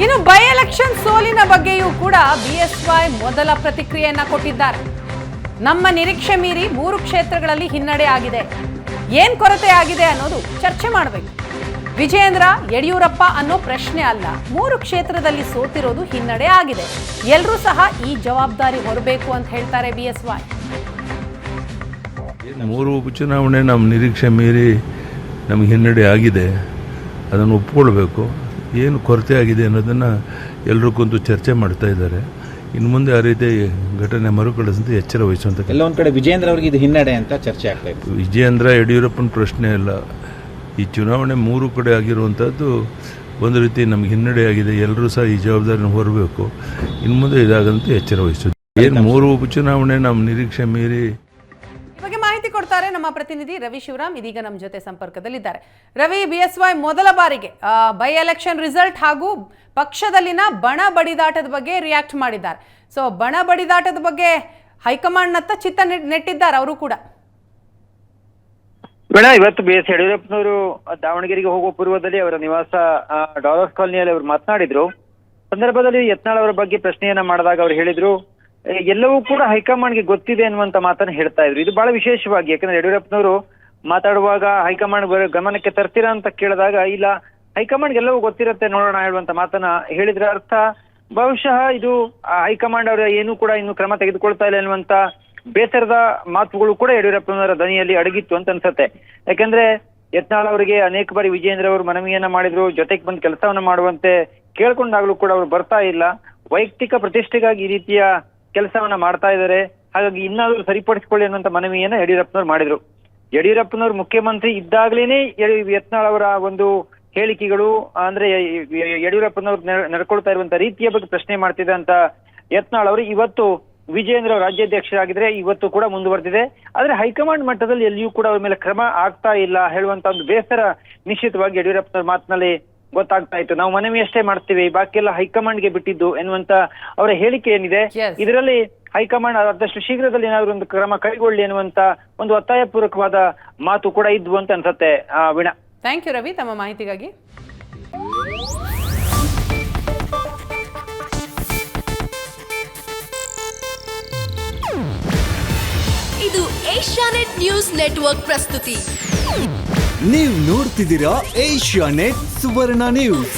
ಇನ್ನು by election ಸೋಲಿನ ಬಗ್ಗೆಯೂ ಕೂಡ ಬಿಎಸ್ವೈ ಮೊದಲ ಪ್ರತಿಕ್ರಿಯೆಯನ್ನ ಕೊಟ್ಟಿದ್ದಾರೆ. ನಮ್ಮ ನಿರೀಕ್ಷೆ ಮೀರಿ 3 ಕ್ಷೇತ್ರಗಳಲ್ಲಿ ಹಿನ್ನಡೆ ಆಗಿದೆ. ಏನ್ ಕೊರತೆ ಆಗಿದೆ ಅನ್ನೋದು ಚರ್ಚೆ ಮಾಡಬೇಕು. ವಿಜಯೇಂದ್ರ ಯಡಿಯೂರಪ್ಪ ಅನ್ನೋ ಪ್ರಶ್ನೆ ಅಲ್ಲ, 3 ಕ್ಷೇತ್ರದಲ್ಲಿ ಸೋತಿರೋದು ಹಿನ್ನಡೆ ಆಗಿದೆ. ಎಲ್ಲರೂ ಸಹ ಈ ಜವಾಬ್ದಾರಿ ಹೊರಬೇಕು ಅಂತ ಹೇಳ್ತಾರೆ ಬಿಎಸ್ವೈ. 3 ಉಪಚುನಾವಣೆ ನಮ್ಮ ನಿರೀಕ್ಷೆ ಮೀರಿ ನಮಗೆ ಹಿನ್ನಡೆ ಆಗಿದೆ. ಅದನ್ನು ಒಪ್ಕೊಳ್ಬೇಕು. ಏನು ಕೊರತೆ ಆಗಿದೆ ಅನ್ನೋದನ್ನು ಎಲ್ಲರೂ ಕುಂತು ಚರ್ಚೆ ಮಾಡ್ತಾ ಇದ್ದಾರೆ. ಇನ್ನು ಮುಂದೆ ಆ ರೀತಿ ಘಟನೆ ಮರುಕಳಿಸಂತೆ ಎಚ್ಚರ ವಹಿಸುವಂತ. ಎಲ್ಲ ಒಂದು ಕಡೆ ವಿಜಯೇಂದ್ರ ಅವರಿಗೆ ಇದು ಹಿನ್ನಡೆ ಅಂತ ಚರ್ಚೆ ಆಗ್ತಾ ಇದೆ. ವಿಜಯೇಂದ್ರ ಯಡಿಯೂರಪ್ಪನ ಪ್ರಶ್ನೆ ಅಲ್ಲ. ಈ ಚುನಾವಣೆ 3 ಕಡೆ ಆಗಿರುವಂಥದ್ದು ಒಂದು ರೀತಿ ನಮ್ಗೆ ಹಿನ್ನಡೆ ಆಗಿದೆ. ಎಲ್ಲರೂ ಸಹ ಈ ಜವಾಬ್ದಾರಿನ ಹೊರಬೇಕು. ಇನ್ನು ಮುಂದೆ ಇದಾಗಂತೆ ಎಚ್ಚರ ವಹಿಸೋದು. ಏನು 3 ಉಪಚುನಾವಣೆ ನಮ್ಮ ನಿರೀಕ್ಷೆ ಮೀರಿ. ಬಗ್ಗೆ ಮಾಹಿತಿ ಕೊಡ್ತಾರೆ ನಮ್ಮ ಪ್ರತಿನಿಧಿ ರವಿ ಶಿವರಾಮ್, ಇದೀಗ ನಮ್ಮ ಜೊತೆ ಸಂಪರ್ಕದಲ್ಲಿದ್ದಾರೆ. ರವಿ, ಬಿಎಸ್ವೈ ಮೊದಲ ಬಾರಿಗೆ ಬೈ ಎಲೆಕ್ಷನ್ ರಿಸಲ್ಟ್ ಹಾಗೂ ಪಕ್ಷದಲ್ಲಿನ ಬಣ ಬಡಿದಾಟದ ಬಗ್ಗೆ ರಿಯಾಕ್ಟ್ ಮಾಡಿದ್ದಾರೆ. ಸೊ ಬಣ ಬಡಿದಾಟದ ಬಗ್ಗೆ ಹೈಕಮಾಂಡ್ನತ್ತ ಚಿತ್ತ ನೆಟ್ಟಿದ್ದಾರೆ ಅವರು ಕೂಡ. ಇವತ್ತು ಬಿ.ಎಸ್. ಯಡಿಯೂರಪ್ಪನವರು ದಾವಣಗೆರೆಗೆ ಹೋಗುವ ಪೂರ್ವದಲ್ಲಿ ಅವರ ನಿವಾಸ ಡಾಲರ್ಸ್ ಕಾಲೋನಿಯಲ್ಲಿ ಅವರು ಮಾತನಾಡಿದ್ರು. ಸಂದರ್ಭದಲ್ಲಿ ಯತ್ನಾಳ್ ಅವರ ಬಗ್ಗೆ ಪ್ರಶ್ನೆಯನ್ನ ಮಾಡಿದಾಗ ಅವರು ಹೇಳಿದ್ರು, ಎಲ್ಲವೂ ಕೂಡ ಹೈಕಮಾಂಡ್ಗೆ ಗೊತ್ತಿದೆ ಅನ್ನುವಂತ ಮಾತನ್ನ ಹೇಳ್ತಾ ಇದ್ರು. ಇದು ಬಹಳ ವಿಶೇಷವಾಗಿ, ಯಾಕಂದ್ರೆ ಯಡಿಯೂರಪ್ಪನವರು ಮಾತಾಡುವಾಗ ಹೈಕಮಾಂಡ್ ಗಮನಕ್ಕೆ ತರ್ತೀರಾ ಅಂತ ಕೇಳಿದಾಗ ಇಲ್ಲ, ಹೈಕಮಾಂಡ್ಗೆ ಎಲ್ಲವೂ ಗೊತ್ತಿರುತ್ತೆ ನೋಡೋಣ ಹೇಳುವಂತ ಮಾತನ್ನ ಹೇಳಿದ್ರ ಅರ್ಥ ಬಹುಶಃ ಇದು ಹೈಕಮಾಂಡ್ ಅವರ ಏನೂ ಕೂಡ ಇನ್ನು ಕ್ರಮ ತೆಗೆದುಕೊಳ್ತಾ ಇಲ್ಲ ಎನ್ನುವಂತ ಬೇಸರದ ಮಾತುಗಳು ಕೂಡ ಯಡಿಯೂರಪ್ಪನವರ ಧ್ವನಿಯಲ್ಲಿ ಅಡಗಿತ್ತು ಅಂತ ಅನ್ಸತ್ತೆ. ಯಾಕಂದ್ರೆ ಯತ್ನಾಳ್ ಅವರಿಗೆ ಅನೇಕ ಬಾರಿ ವಿಜಯೇಂದ್ರ ಅವರು ಮನವಿಯನ್ನ ಮಾಡಿದ್ರು, ಜೊತೆಗೆ ಬಂದು ಕೆಲಸವನ್ನ ಮಾಡುವಂತೆ ಕೇಳ್ಕೊಂಡಾಗ್ಲೂ ಕೂಡ ಅವರು ಬರ್ತಾ ಇಲ್ಲ. ವೈಯಕ್ತಿಕ ಪ್ರತಿಷ್ಠೆಗಾಗಿ ಈ ರೀತಿಯ ಕೆಲಸವನ್ನ ಮಾಡ್ತಾ ಇದ್ದಾರೆ. ಹಾಗಾಗಿ ಇನ್ನಾದ್ರೂ ಸರಿಪಡಿಸಿಕೊಳ್ಳಿ ಅನ್ನುವಂತ ಮನವಿಯನ್ನ ಯಡಿಯೂರಪ್ಪನವ್ರು ಮಾಡಿದ್ರು. ಯಡಿಯೂರಪ್ಪನವರು ಮುಖ್ಯಮಂತ್ರಿ ಇದ್ದಾಗ್ಲೇನೆ ಯತ್ನಾಳ್ ಅವರ ಒಂದು ಹೇಳಿಕೆಗಳು, ಅಂದ್ರೆ ಯಡಿಯೂರಪ್ಪನವ್ರು ನಡ್ಕೊಳ್ತಾ ಇರುವಂತ ರೀತಿಯ ಬಗ್ಗೆ ಪ್ರಶ್ನೆ ಮಾಡ್ತಿದ್ದಂತ ಯತ್ನಾಳ್ ಅವರು ಇವತ್ತು ವಿಜಯೇಂದ್ರ ರಾಜ್ಯಾಧ್ಯಕ್ಷರಾಗಿದ್ರೆ ಇವತ್ತು ಕೂಡ ಮುಂದುವರೆದಿದೆ. ಆದ್ರೆ ಹೈಕಮಾಂಡ್ ಮಟ್ಟದಲ್ಲಿ ಎಲ್ಲಿಯೂ ಕೂಡ ಅವ್ರ ಮೇಲೆ ಕ್ರಮ ಆಗ್ತಾ ಇಲ್ಲ ಹೇಳುವಂತ ಒಂದು ಬೇಸರ ನಿಶ್ಚಿತವಾಗಿ ಯಡಿಯೂರಪ್ಪನವ್ರ ಮಾತಿನಲ್ಲಿ ಗೊತ್ತಾಗ್ತಾ ಇತ್ತು. ನಾವು ಮನವಿ ಅಷ್ಟೇ ಮಾಡ್ತೀವಿ, ಬಾಕಿ ಎಲ್ಲ ಹೈಕಮಾಂಡ್ಗೆ ಬಿಟ್ಟಿದ್ದು ಎನ್ನುವಂತ ಅವರ ಹೇಳಿಕೆ ಏನಿದೆ, ಇದರಲ್ಲಿ ಹೈಕಮಾಂಡ್ ಆದಷ್ಟು ಶೀಘ್ರದಲ್ಲಿ ಏನಾದ್ರು ಒಂದು ಕ್ರಮ ಕೈಗೊಳ್ಳಿ ಎನ್ನುವಂತ ಒಂದು ಒತ್ತಾಯ ಪೂರ್ವಕವಾದ ಮಾತು ಕೂಡ ಇದ್ವು ಅಂತ ಅನ್ಸತ್ತೆ. ವೀಣಾ, ಥ್ಯಾಂಕ್ ಯು ರವಿ ತಮ್ಮ ಮಾಹಿತಿಗಾಗಿ. ಇದು ಏಷ್ಯಾನೆಟ್ ನ್ಯೂಸ್ ನೆಟ್ವರ್ಕ್ ಪ್ರಸ್ತುತಿ. ನೀವು ನೋಡ್ತಿದ್ದೀರಾ ಏಷ್ಯಾನೆಟ್ ಸುವರ್ಣ ನ್ಯೂಸ್.